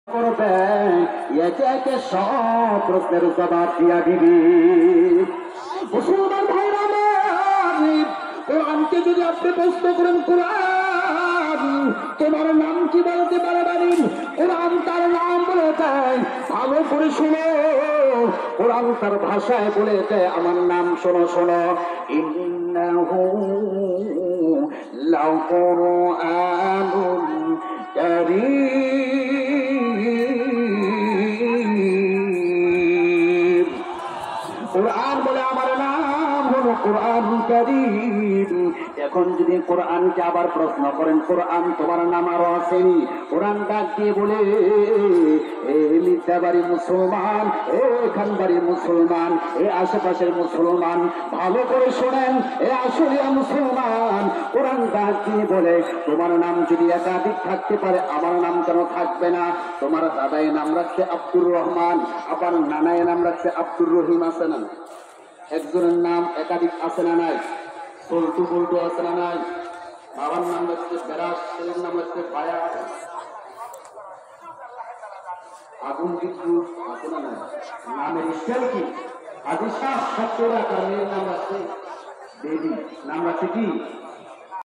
করবেন, একে একে সব প্রশ্নের জবাব দিয়া দিবি। মুসলমান ভাইরা আমার, কোরআনকে যদি আপনি প্রশ্ন করেন, কোরআন তোমার নাম কি বলতে পারবেন? কোরআন তার নাম বলে দেয়, ভালো করে শুনো। কোরআন তার ভাষায় বলে দেয়, আমার নাম শোনো শোনো। ইন্নাহু লাকুরআনুন কারীম। কোরআন বলে আমার নাম হলো কোরআন কারীম। এখন যদি কোরআনকে আবার প্রশ্ন করেন, কোরআন তোমার নাম আরো আসেনি? কোরআন ডাক দিয়ে বলে, মিথ্যা বাড়ির মুসলমান, এখান বাড়ির মুসলমান, আশেপাশের মুসলমান, ভালো করে শোনেন, আসলে মুসলমান। কোরআন ডাক দিয়ে বলে, তোমার নাম যদি একাধিক থাকতে পারে, আমার নাম কেন থাকবে না? তোমার দাদাই নাম রাখছে আব্দুর রহমান, আবার নানায় নাম রাখছে আব্দুর রহিম, আছে না? একজনের নাম একাধিক আছে না নাই? পল্টু পল্টু আছে না নাই? বাবার নাম রাখছে বেরাস, ছেলের নাম রাখছে বায়া, আগুন বিদ্যুৎ আছে না নাই? নামের স্টাইল কি? আদিশা সত্যরা, কারণের নাম রাখছে বেবি, নাম রাখছে কি?